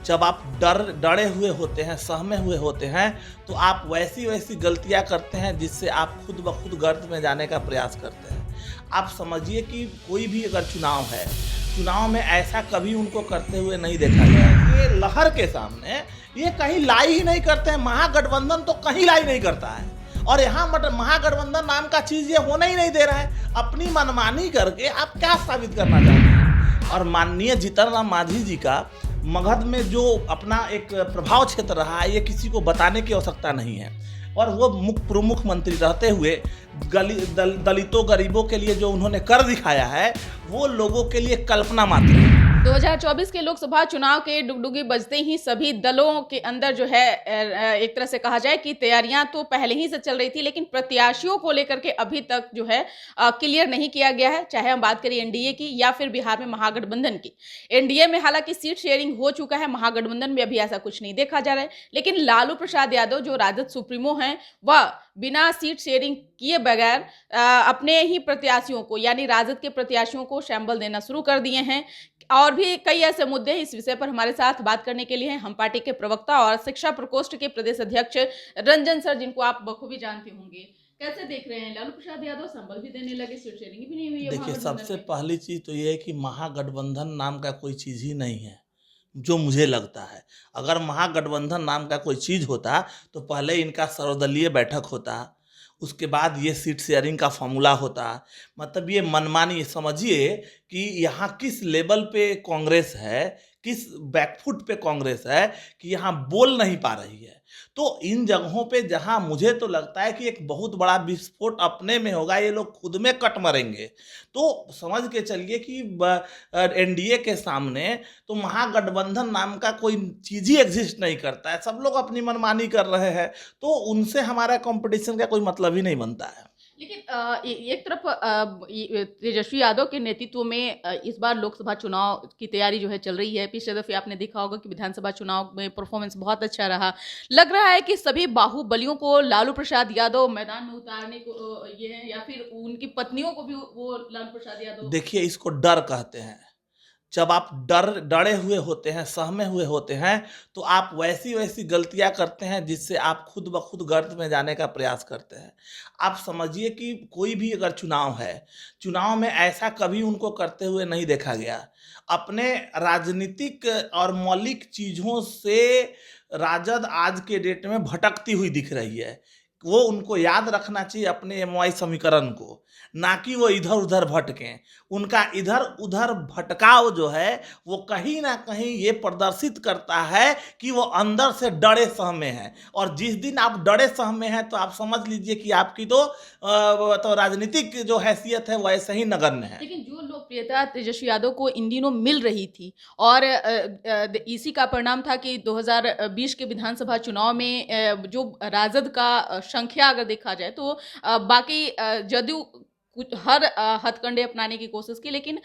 जब आप डरे हुए होते हैं, सहमे हुए होते हैं, तो आप वैसी वैसी गलतियां करते हैं जिससे आप खुद ब खुद गर्त में जाने का प्रयास करते हैं। आप समझिए कि कोई भी अगर चुनाव है, चुनाव में ऐसा कभी उनको करते हुए नहीं देखा गया है। ये लहर के सामने ये कहीं लाई ही नहीं करते हैं। महागठबंधन तो कहीं लाई नहीं करता है, और यहाँ महागठबंधन नाम का चीज़ ये होने ही नहीं दे रहा है। अपनी मनमानी करके आप क्या साबित करना चाहते हैं? और माननीय जीतन राम मांझी जी का मगध में जो अपना एक प्रभाव क्षेत्र रहा है, ये किसी को बताने की आवश्यकता नहीं है। और वो प्रमुख मंत्री रहते हुए दलितों गरीबों के लिए जो उन्होंने कर दिखाया है, वो लोगों के लिए कल्पना मात्र है। 2024 के लोकसभा चुनाव के डुगडुगी बजते ही सभी दलों के अंदर जो है एक तरह से कहा जाए कि तैयारियां तो पहले ही से चल रही थी, लेकिन प्रत्याशियों को लेकर के अभी तक जो है क्लियर नहीं किया गया है। चाहे हम बात करें एनडीए की या फिर बिहार में महागठबंधन की। एनडीए में हालांकि सीट शेयरिंग हो चुका है, महागठबंधन में अभी ऐसा कुछ नहीं देखा जा रहा है। लेकिन लालू प्रसाद यादव जो राजद सुप्रीमो हैं, वह बिना सीट शेयरिंग किए बगैर अपने ही प्रत्याशियों को यानी राजद के प्रत्याशियों को शैम्बल देना शुरू कर दिए हैं। और भी कई ऐसे मुद्दे हैं। इस विषय पर हमारे साथ बात करने के लिए हैं हम पार्टी के प्रवक्ता और शिक्षा प्रकोष्ठ के प्रदेश अध्यक्ष रंजन सर, जिनको आप बखूबी जानते होंगे। कैसे देख रहे हैं? लालू प्रसाद यादव संबल भी देने लगे, सीट शेयरिंग भी नहीं हुई है। देखिए, सबसे पहली चीज तो ये है कि महागठबंधन नाम का कोई चीज ही नहीं है, जो मुझे लगता है। अगर महागठबंधन नाम का कोई चीज होता तो पहले इनका सर्वदलीय बैठक होता, उसके बाद ये सीट शेयरिंग का फॉर्मूला होता। मतलब ये मनमानी समझिए कि यहाँ किस लेवल पे कांग्रेस है, किस बैकफुट पे कांग्रेस है कि यहाँ बोल नहीं पा रही है। तो इन जगहों पे जहाँ मुझे तो लगता है कि एक बहुत बड़ा विस्फोट अपने में होगा, ये लोग खुद में कट मरेंगे। तो समझ के चलिए कि एनडीए के सामने तो महागठबंधन नाम का कोई चीज ही एग्जिस्ट नहीं करता है। सब लोग अपनी मनमानी कर रहे हैं, तो उनसे हमारा कंपटीशन का कोई मतलब ही नहीं बनता है। लेकिन एक तरफ तेजस्वी यादव के नेतृत्व में इस बार लोकसभा चुनाव की तैयारी जो है चल रही है। पिछले दफे आपने देखा होगा कि विधानसभा चुनाव में परफॉर्मेंस बहुत अच्छा रहा। लग रहा है कि सभी बाहुबलियों को लालू प्रसाद यादव मैदान में उतारने को ये है, या फिर उनकी पत्नियों को भी वो लालू प्रसाद यादव। देखिए, इसको डर कहते हैं। जब आप डरे हुए होते हैं, सहमे हुए होते हैं, तो आप वैसी वैसी गलतियां करते हैं जिससे आप खुद ब खुद गर्त में जाने का प्रयास करते हैं। आप समझिए कि कोई भी अगर चुनाव है, चुनाव में ऐसा कभी उनको करते हुए नहीं देखा गया। अपने राजनीतिक और मौलिक चीज़ों से राजद आज के डेट में भटकती हुई दिख रही है। वो उनको याद रखना चाहिए अपने एमवाई समीकरण को, ना कि वो इधर उधर भटकें। उनका इधर उधर भटकाव जो है वो कहीं ना कहीं ये प्रदर्शित करता है कि वो अंदर से डरे सहमे हैं। और जिस दिन आप डरे सहमे हैं तो आप समझ लीजिए कि आपकी तो राजनीतिक जो हैसियत है वैसे ही नगण्य है। लेकिन जो लोकप्रियता तेजस्वी यादव को इन दिनों मिल रही थी, और इसी का परिणाम था कि 2020 के विधानसभा चुनाव में जो राजद का संख्या अगर देखा जाए तो बाकी जदयू कुछ हर हथकंडे अपनाने की कोशिश की, लेकिन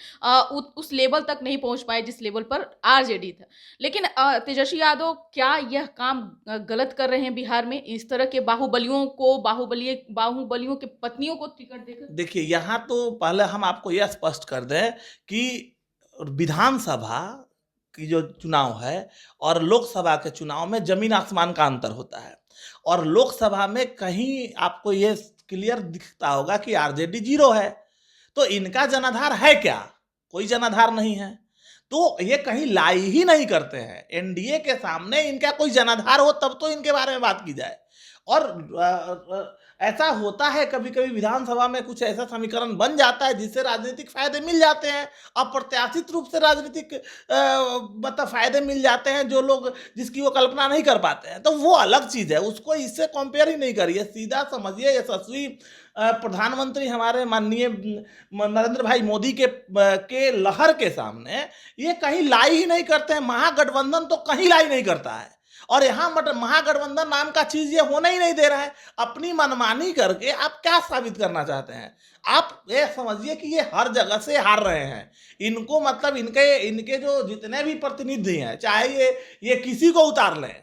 उस लेवल तक नहीं पहुंच पाए जिस लेवल पर आरजेडी था। लेकिन तेजस्वी यादव क्या यह काम गलत कर रहे हैं बिहार में? इस तरह के बाहुबलियों के पत्नियों को टिकट देकर। देखिए, यहाँ तो पहले हम आपको यह स्पष्ट कर दें कि विधानसभा की जो चुनाव है और लोकसभा के चुनाव में जमीन आसमान का अंतर होता है। और लोकसभा में कहीं आपको ये क्लियर दिखता होगा कि आरजेडी 0 है, तो इनका जनाधार है क्या? कोई जनाधार नहीं है। तो ये कहीं लाई ही नहीं करते हैं। एनडीए के सामने इनका कोई जनाधार हो तब तो इनके बारे में बात की जाए। और ऐसा होता है कभी कभी विधानसभा में कुछ ऐसा समीकरण बन जाता है जिससे राजनीतिक फायदे मिल जाते हैं, अप्रत्याशित रूप से राजनीतिक मतलब फायदे मिल जाते हैं जो लोग जिसकी वो कल्पना नहीं कर पाते हैं, तो वो अलग चीज है। उसको इससे कंपेयर ही नहीं करिए। सीधा समझिए, यशस्वी प्रधानमंत्री हमारे माननीय नरेंद्र भाई मोदी के लहर के सामने ये कहीं लाई ही नहीं करते हैं। महागठबंधन तो कहीं लाई नहीं करता है, और यहाँ महागठबंधन नाम का चीज ये होने ही नहीं दे रहा है। अपनी मनमानी करके आप क्या साबित करना चाहते हैं? आप ये समझिए कि ये हर जगह से हार रहे हैं। इनको मतलब इनके जो जितने भी प्रतिनिधि हैं, चाहे ये किसी को उतार लें,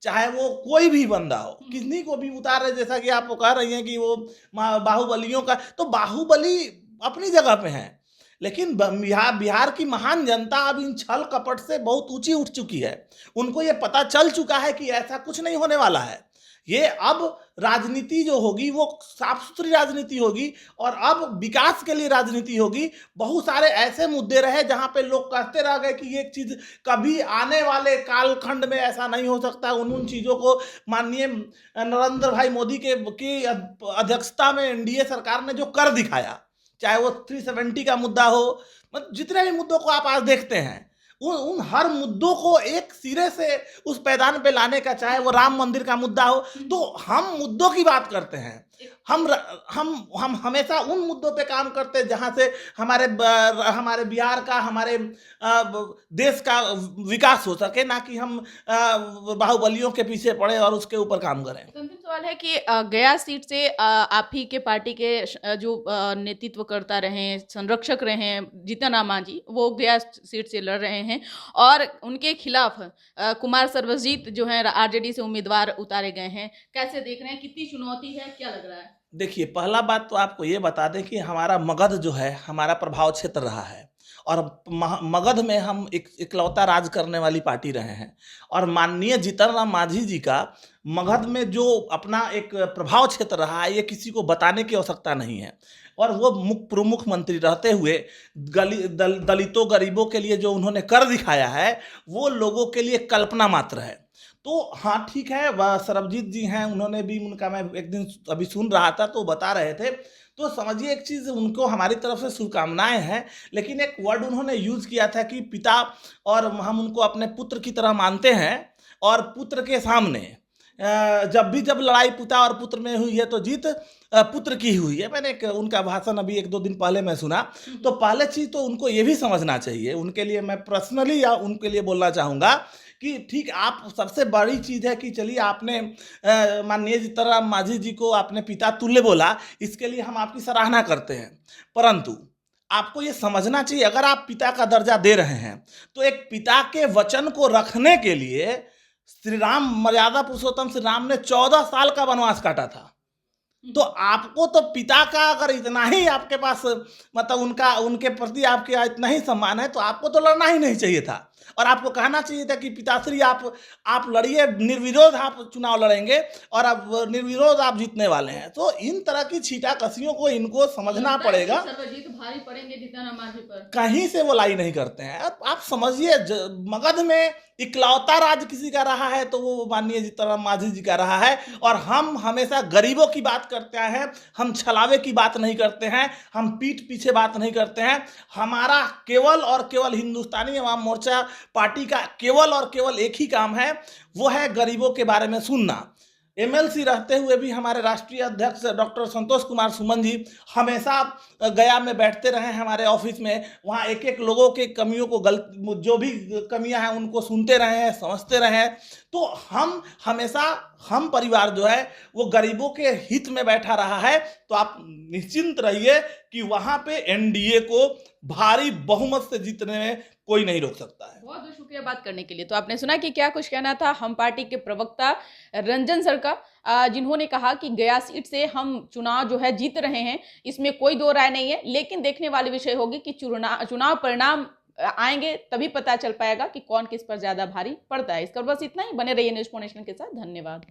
चाहे वो कोई भी बंदा हो, किसी को भी उतार रहे। जैसा कि आप कह रही हैं कि वो बाहुबलियों का, तो बाहुबली अपनी जगह पे हैं, लेकिन बिहार की महान जनता अब इन छल कपट से बहुत ऊंची उठ चुकी है। उनको ये पता चल चुका है कि ऐसा कुछ नहीं होने वाला है। ये अब राजनीति जो होगी वो साफ सुथरी राजनीति होगी और अब विकास के लिए राजनीति होगी। बहुत सारे ऐसे मुद्दे रहे जहां पे लोग कहते रह गए कि ये चीज कभी आने वाले कालखंड में ऐसा नहीं हो सकता। उन चीजों को माननीय नरेंद्र भाई मोदी की अध्यक्षता में एनडीए सरकार ने जो कर दिखाया, चाहे वो 370 का मुद्दा हो, मतलब जितने भी मुद्दों को आप आज देखते हैं, उन हर मुद्दों को एक सिरे से उस पैदान पे लाने का, चाहे वो राम मंदिर का मुद्दा हो, तो हम मुद्दों की बात करते हैं। हम हमेशा उन मुद्दों पे काम करते हैं जहां से हमारे बिहार का, हमारे देश का विकास हो सके, ना कि हम बाहुबलियों के पीछे पड़े और उसके ऊपर काम करें। अंतिम सवाल है कि गया सीट से आप ही के पार्टी के जो नेतृत्व करता रहे, संरक्षक रहे हैं जीतन राम मांझी, वो गया सीट से लड़ रहे हैं और उनके खिलाफ कुमार सर्वजीत जो है आरजेडी से उम्मीदवार उतारे गए हैं। कैसे देख रहे हैं, कितनी चुनौती है, क्या लग रहा है? देखिए, पहला बात तो आपको ये बता दें कि हमारा मगध जो है हमारा प्रभाव क्षेत्र रहा है और मगध में हम इकलौता राज करने वाली पार्टी रहे हैं और माननीय जीतन राम मांझी जी का मगध में जो अपना एक प्रभाव क्षेत्र रहा है, ये किसी को बताने की आवश्यकता नहीं है। और वो प्रमुख मंत्री रहते हुए दलितों गरीबों के लिए जो उन्होंने कर दिखाया है, वो लोगों के लिए कल्पना मात्र है। तो हाँ, ठीक है, वह सरबजीत जी हैं, उन्होंने भी, उनका मैं एक दिन अभी सुन रहा था तो बता रहे थे, तो समझिए एक चीज़, उनको हमारी तरफ से शुभकामनाएं हैं। लेकिन एक वर्ड उन्होंने यूज़ किया था कि पिता, और हम उनको अपने पुत्र की तरह मानते हैं और पुत्र के सामने जब लड़ाई पिता और पुत्र में हुई है तो जीत पुत्र की हुई है। मैंने उनका भाषण अभी 1-2 दिन पहले मैं सुना, तो पहले चीज़ तो उनको ये भी समझना चाहिए, उनके लिए मैं पर्सनली या उनके लिए बोलना चाहूँगा कि ठीक, आप सबसे बड़ी चीज़ है कि चलिए आपने माननीय जीतन राम मांझी जी को आपने पिता तुल्य बोला, इसके लिए हम आपकी सराहना करते हैं। परंतु आपको ये समझना चाहिए, अगर आप पिता का दर्जा दे रहे हैं तो एक पिता के वचन को रखने के लिए श्री राम, मर्यादा पुरुषोत्तम श्री राम ने 14 साल का वनवास काटा था। तो आपको तो पिता का अगर इतना ही आपके पास, मतलब उनके प्रति आपके इतना ही सम्मान है, तो आपको तो लड़ना ही नहीं चाहिए था और आपको कहना चाहिए था कि पिताश्री आप लड़िए, निर्विरोध आप चुनाव लड़ेंगे और अब निर्विरोध आप जीतने वाले हैं। तो इन तरह की छींटाकसियों को इनको समझना पड़ेगा। सर्वजीत भारी पड़ेंगे जीतन राम मांझी पर, कहीं से वो लाई नहीं करते हैं। आप समझिए, मगध में इकलौता राज किसी का रहा है तो वो माननीय जीतन राम मांझी जी का रहा है। और हम हमेशा गरीबों की बात करते हैं, हम छलावे की बात नहीं करते हैं, हम पीठ पीछे बात नहीं करते हैं। हमारा केवल और केवल हिंदुस्तानी अवाम मोर्चा पार्टी का केवल और केवल एक ही काम है, वो है गरीबों के बारे में सुनना। एमएलसी रहते हुए भी हमारे राष्ट्रीय अध्यक्ष डॉक्टर संतोष कुमार सुमन जी हमेशा गया में बैठते रहे हमारे ऑफिस में, वहाँ एक एक लोगों के कमियों को, जो भी कमियां हैं उनको सुनते रहे हैं, समझते रहे हैं। तो हम हमेशा, हम परिवार जो है वो गरीबों के हित में बैठा रहा है। तो आप निश्चिंत रहिए कि वहाँ पे एनडीए को भारी बहुमत से जीतने में कोई नहीं रोक सकता है। बहुत बहुत शुक्रिया बात करने के लिए। तो आपने सुना कि क्या कुछ कहना था हम पार्टी के प्रवक्ता रंजन सर का, जिन्होंने कहा कि गया सीट से हम चुनाव जो है जीत रहे हैं, इसमें कोई दो राय नहीं है। लेकिन देखने वाली विषय होगी कि चुनाव परिणाम आएंगे तभी पता चल पाएगा कि कौन किस पर ज्यादा भारी पड़ता है। इसका बस इतना ही। बने रहिए न्यूज़ नेशन के साथ। धन्यवाद।